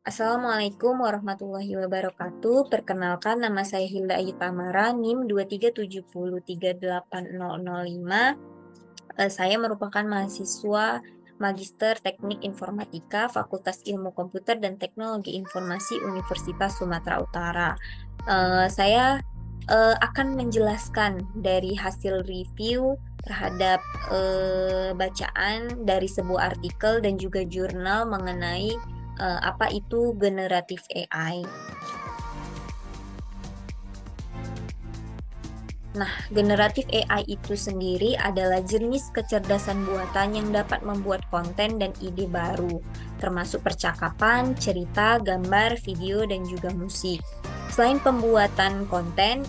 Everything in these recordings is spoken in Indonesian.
Assalamualaikum warahmatullahi wabarakatuh. Perkenalkan, nama saya Hilda Ayu Tamara, NIM 237038005. Saya merupakan mahasiswa Magister Teknik Informatika Fakultas Ilmu Komputer dan Teknologi Informasi Universitas Sumatera Utara. Saya akan menjelaskan dari hasil review terhadap bacaan dari sebuah artikel dan juga jurnal mengenai apa itu generatif AI. Nah, generatif AI itu sendiri adalah jenis kecerdasan buatan yang dapat membuat konten dan ide baru, termasuk percakapan, cerita, gambar, video, dan juga musik. Selain pembuatan konten,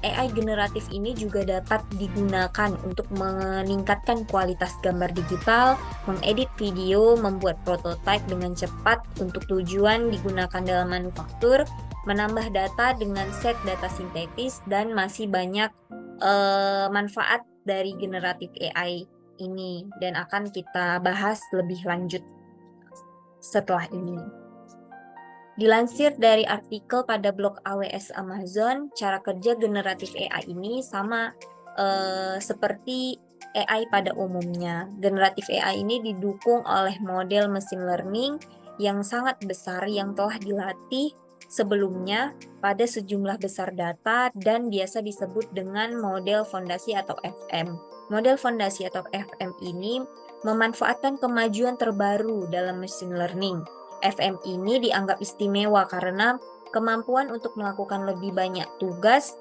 AI generatif ini juga dapat digunakan untuk meningkatkan kualitas gambar digital, mengedit video, membuat prototipe dengan cepat untuk tujuan digunakan dalam manufaktur, menambah data dengan set data sintetis, dan masih banyak manfaat dari generatif AI ini, dan akan kita bahas lebih lanjut setelah ini. Dilansir dari artikel pada blog AWS Amazon, cara kerja generatif AI ini sama seperti AI pada umumnya. Generatif AI ini didukung oleh model machine learning yang sangat besar yang telah dilatih sebelumnya pada sejumlah besar data dan biasa disebut dengan model fondasi atau FM. Model fondasi atau FM ini memanfaatkan kemajuan terbaru dalam machine learning. FM ini dianggap istimewa karena kemampuan untuk melakukan lebih banyak tugas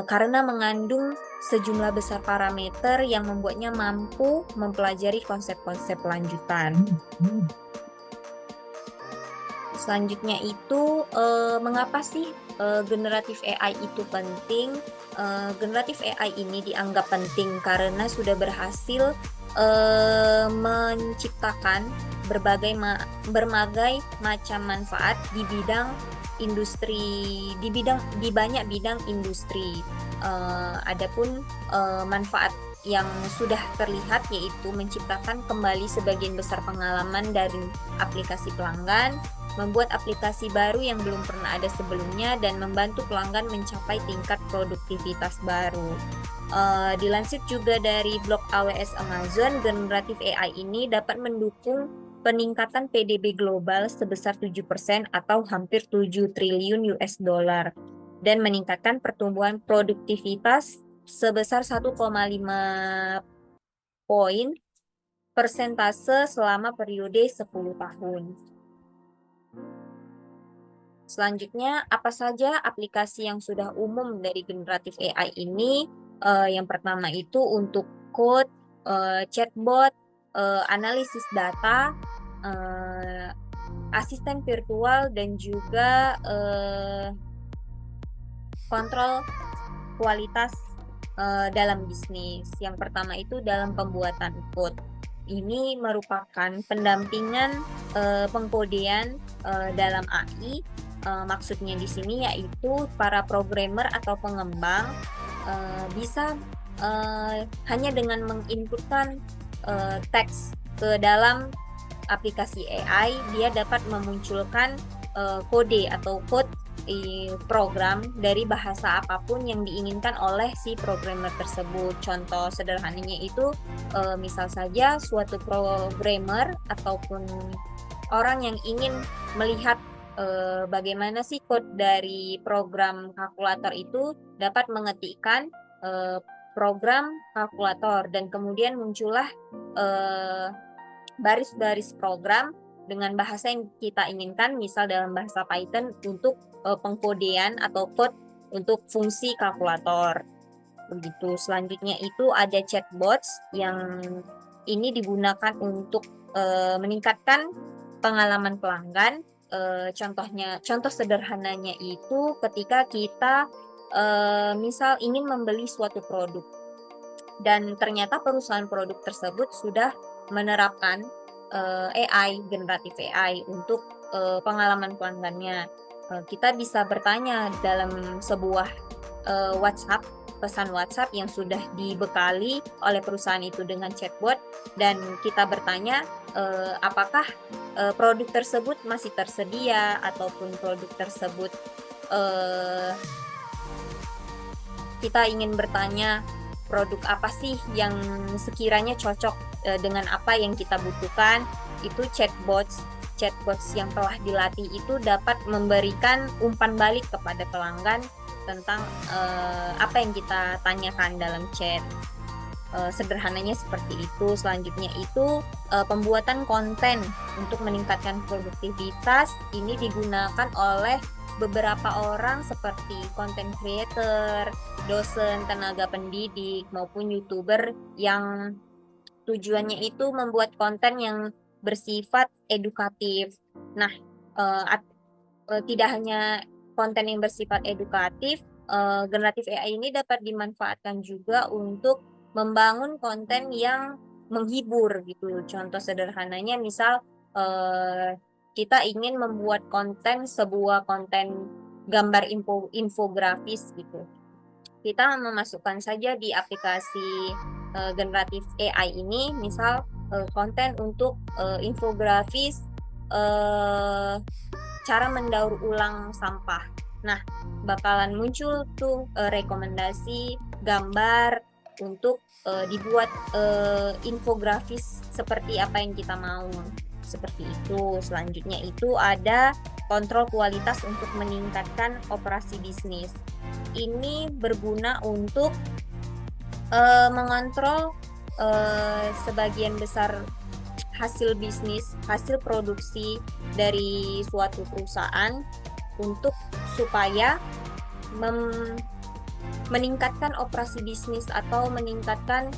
karena mengandung sejumlah besar parameter yang membuatnya mampu mempelajari konsep-konsep lanjutan. Selanjutnya itu mengapa sih generatif AI itu penting? Generatif AI ini dianggap penting karena sudah berhasil menciptakan berbagai macam manfaat di bidang industri, di banyak bidang industri. Adapun manfaat yang sudah terlihat yaitu menciptakan kembali sebagian besar pengalaman dari aplikasi pelanggan, membuat aplikasi baru yang belum pernah ada sebelumnya, dan membantu pelanggan mencapai tingkat produktivitas baru. Dilansir juga dari blog AWS Amazon, generatif AI ini dapat mendukung peningkatan PDB global sebesar 7% atau hampir 7 triliun US dollar dan meningkatkan pertumbuhan produktivitas sebesar 1,5 poin persentase selama periode 10 tahun. Selanjutnya, apa saja aplikasi yang sudah umum dari generatif AI ini? Yang pertama itu untuk code, chatbot, analisis data, asisten virtual, dan juga kontrol kualitas dalam bisnis. Yang pertama itu dalam pembuatan code. Ini merupakan pendampingan pengkodean dalam AI. Maksudnya di sini yaitu para programmer atau pengembang bisa hanya dengan menginputkan teks ke dalam aplikasi AI, dia dapat memunculkan kode atau code program dari bahasa apapun yang diinginkan oleh si programmer tersebut. Contoh sederhananya itu misal saja suatu programmer ataupun orang yang ingin melihat bagaimana sih code dari program kalkulator itu, dapat mengetikkan program kalkulator dan kemudian muncullah baris-baris program dengan bahasa yang kita inginkan, misal dalam bahasa Python untuk pengkodean atau code untuk fungsi kalkulator. Begitu. Selanjutnya itu ada chatbots yang ini digunakan untuk meningkatkan pengalaman pelanggan. Contoh sederhananya itu ketika kita misal ingin membeli suatu produk dan ternyata perusahaan produk tersebut sudah menerapkan AI, generatif AI untuk pengalaman pelanggannya. Kita bisa bertanya dalam sebuah pesan WhatsApp yang sudah dibekali oleh perusahaan itu dengan chatbot, dan kita bertanya apakah produk tersebut masih tersedia ataupun produk tersebut eh, kita ingin bertanya produk apa sih yang sekiranya cocok dengan apa yang kita butuhkan, itu chatbots yang telah dilatih itu dapat memberikan umpan balik kepada pelanggan tentang apa yang kita tanyakan dalam chat. Sederhananya seperti itu. Selanjutnya itu pembuatan konten untuk meningkatkan produktivitas ini digunakan oleh beberapa orang seperti content creator, dosen, tenaga pendidik maupun YouTuber yang tujuannya itu membuat konten yang bersifat edukatif. Nah, tidak hanya konten yang bersifat edukatif, generatif AI ini dapat dimanfaatkan juga untuk membangun konten yang menghibur gitu. Contoh sederhananya misal kita ingin membuat sebuah konten gambar infografis gitu. Kita memasukkan saja di aplikasi generatif AI ini misal konten untuk infografis cara mendaur ulang sampah. Nah, bakalan muncul tuh rekomendasi gambar untuk dibuat infografis seperti apa yang kita mau. Seperti itu. Selanjutnya itu ada kontrol kualitas untuk meningkatkan operasi bisnis. Ini berguna untuk mengontrol sebagian besar hasil bisnis, hasil produksi dari suatu perusahaan untuk supaya meningkatkan operasi bisnis atau meningkatkan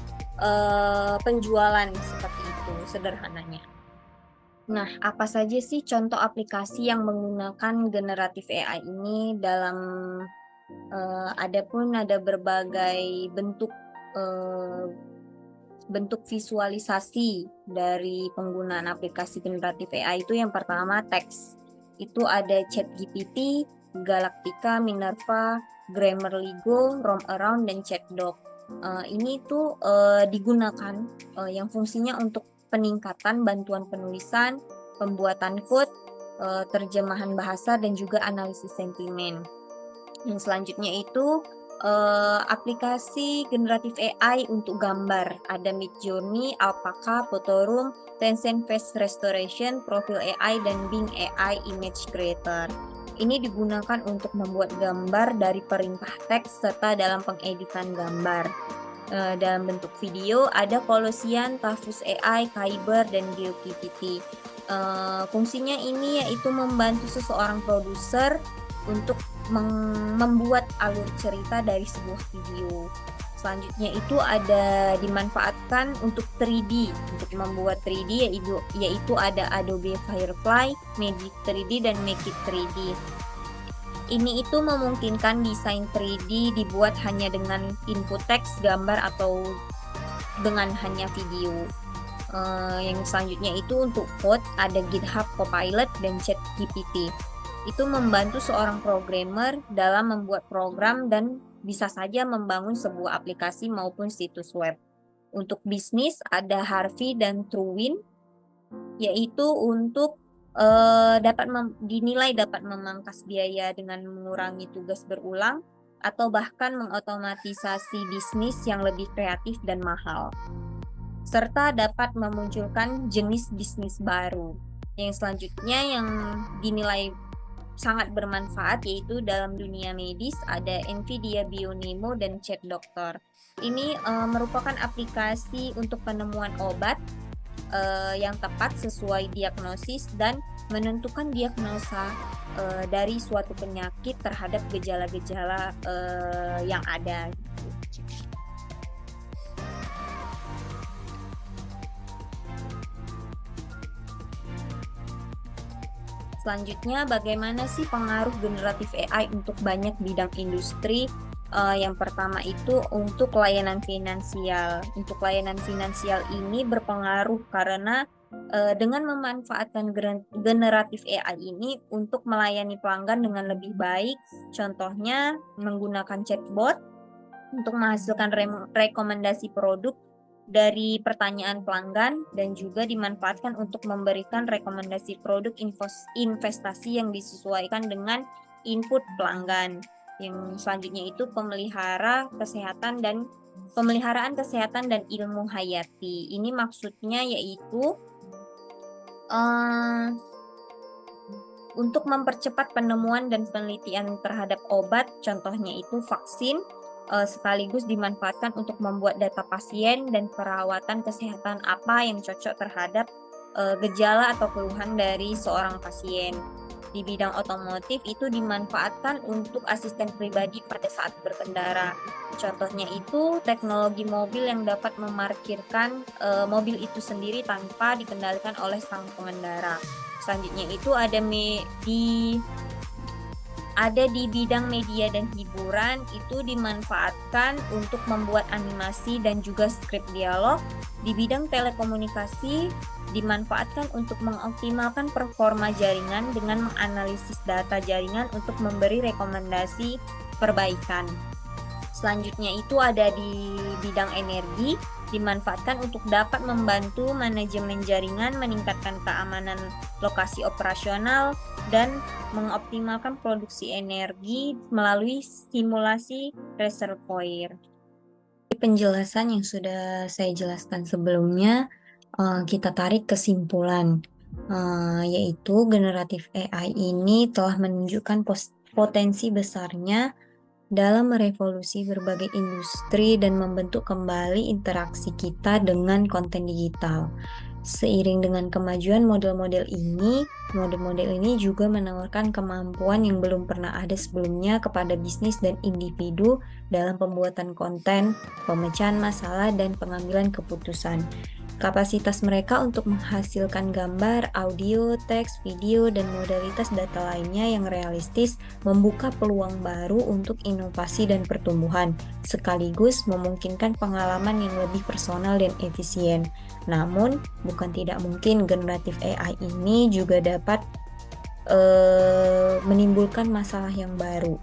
penjualan seperti itu sederhananya. Nah, apa saja sih contoh aplikasi yang menggunakan generatif AI ini dalam ada berbagai bentuk visualisasi dari penggunaan aplikasi generatif AI itu. Yang pertama teks. Itu ada ChatGPT, Galactica, Minerva, Grammarly Go, Romaround, dan ChatDoc. Ini tuh digunakan yang fungsinya untuk peningkatan bantuan penulisan, pembuatan code, terjemahan bahasa, dan juga analisis sentimen. Yang selanjutnya itu aplikasi generatif AI untuk gambar. Ada Midjourney, Alpaca, Photoroom, Tencent Face Restoration, Profile AI, dan Bing AI Image Creator. Ini digunakan untuk membuat gambar dari perintah teks serta dalam pengeditan gambar. Dalam bentuk video ada Colossian, Tafus AI, Kyber, dan GeoGPT. Fungsinya ini yaitu membantu seseorang produser untuk membuat alur cerita dari sebuah video. Selanjutnya itu ada dimanfaatkan untuk 3D, untuk membuat 3D yaitu ada Adobe Firefly, Magic 3D, dan Make It 3D. Ini itu memungkinkan desain 3D dibuat hanya dengan input teks, gambar, atau dengan hanya video. Yang selanjutnya itu untuk code ada GitHub Copilot dan ChatGPT. Itu membantu seorang programmer dalam membuat program dan bisa saja membangun sebuah aplikasi maupun situs web. Untuk bisnis ada Harvey dan Truwin, yaitu untuk dinilai dapat memangkas biaya dengan mengurangi tugas berulang atau bahkan mengotomatisasi bisnis yang lebih kreatif dan mahal. Serta dapat memunculkan jenis bisnis baru. Yang selanjutnya yang dinilai sangat bermanfaat yaitu dalam dunia medis ada Nvidia BioNemo dan Chat Dokter. Ini merupakan aplikasi untuk penemuan obat yang tepat sesuai diagnosis dan menentukan diagnosa dari suatu penyakit terhadap gejala-gejala yang ada. Selanjutnya, bagaimana sih pengaruh generatif AI untuk banyak bidang industri? Yang pertama itu untuk layanan finansial. Untuk layanan finansial ini berpengaruh karena dengan memanfaatkan generatif AI ini untuk melayani pelanggan dengan lebih baik, contohnya menggunakan chatbot untuk menghasilkan rekomendasi produk dari pertanyaan pelanggan dan juga dimanfaatkan untuk memberikan rekomendasi produk investasi yang disesuaikan dengan input pelanggan. Yang selanjutnya itu pemeliharaan kesehatan dan ilmu hayati. Ini maksudnya yaitu eh, untuk mempercepat penemuan dan penelitian terhadap obat, contohnya itu vaksin, sekaligus dimanfaatkan untuk membuat data pasien dan perawatan kesehatan apa yang cocok terhadap gejala atau keluhan dari seorang pasien. Di bidang otomotif itu dimanfaatkan untuk asisten pribadi pada saat berkendara. Contohnya itu teknologi mobil yang dapat memarkirkan mobil itu sendiri tanpa dikendalikan oleh sang pengendara. Selanjutnya itu ada di bidang media dan hiburan, itu dimanfaatkan untuk membuat animasi dan juga skrip dialog. Di bidang telekomunikasi dimanfaatkan untuk mengoptimalkan performa jaringan dengan menganalisis data jaringan untuk memberi rekomendasi perbaikan. Selanjutnya itu ada di bidang energi, dimanfaatkan untuk dapat membantu manajemen jaringan, meningkatkan keamanan lokasi operasional, dan mengoptimalkan produksi energi melalui simulasi reservoir. Penjelasan yang sudah saya jelaskan sebelumnya, kita tarik kesimpulan, yaitu generatif AI ini telah menunjukkan potensi besarnya dalam merevolusi berbagai industri dan membentuk kembali interaksi kita dengan konten digital. Seiring dengan kemajuan model-model ini juga menawarkan kemampuan yang belum pernah ada sebelumnya kepada bisnis dan individu dalam pembuatan konten, pemecahan masalah, dan pengambilan keputusan. Kapasitas mereka untuk menghasilkan gambar, audio, teks, video, dan modalitas data lainnya yang realistis membuka peluang baru untuk inovasi dan pertumbuhan, sekaligus memungkinkan pengalaman yang lebih personal dan efisien. Namun, bukan tidak mungkin generatif AI ini juga dapat menimbulkan masalah yang baru.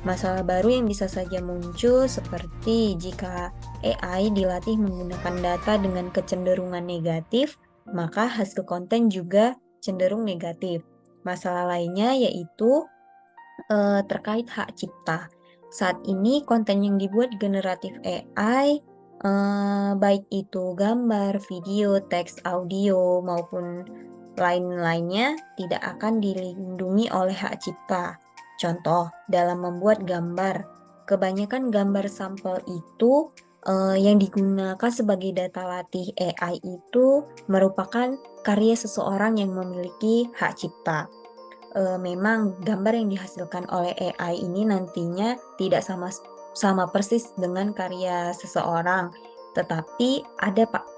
Masalah baru yang bisa saja muncul seperti jika AI dilatih menggunakan data dengan kecenderungan negatif, maka hasil konten juga cenderung negatif. Masalah lainnya yaitu terkait hak cipta. Saat ini konten yang dibuat generatif AI, baik itu gambar, video, teks, audio, maupun lain-lainnya tidak akan dilindungi oleh hak cipta. Contoh, dalam membuat gambar, kebanyakan gambar sampel itu yang digunakan sebagai data latih AI itu merupakan karya seseorang yang memiliki hak cipta. Memang gambar yang dihasilkan oleh AI ini nantinya tidak sama persis dengan karya seseorang, tetapi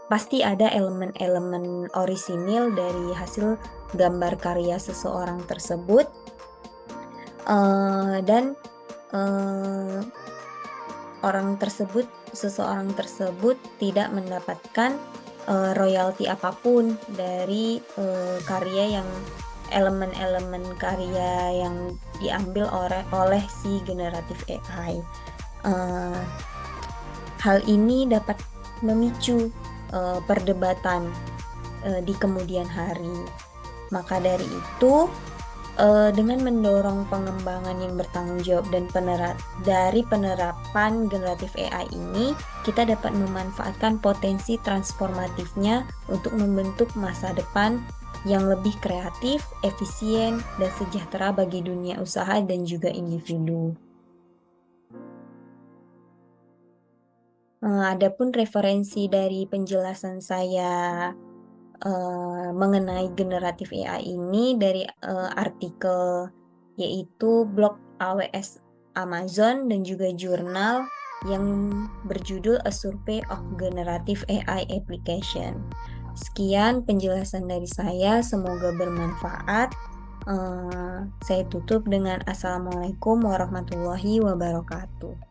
pasti ada elemen-elemen orisinil dari hasil gambar karya seseorang tersebut. Dan seseorang tersebut tidak mendapatkan royalti apapun dari elemen-elemen karya yang diambil oleh si generatif AI. Hal ini dapat memicu perdebatan di kemudian hari. Maka dari itu, dengan mendorong pengembangan yang bertanggung jawab dan dari penerapan generatif AI ini, kita dapat memanfaatkan potensi transformatifnya untuk membentuk masa depan yang lebih kreatif, efisien, dan sejahtera bagi dunia usaha dan juga individu. Adapun referensi dari penjelasan saya mengenai generatif AI ini dari artikel yaitu blog AWS Amazon dan juga jurnal yang berjudul A Survey of Generative AI Application. Sekian penjelasan dari saya, semoga bermanfaat. Saya tutup dengan Assalamualaikum warahmatullahi wabarakatuh.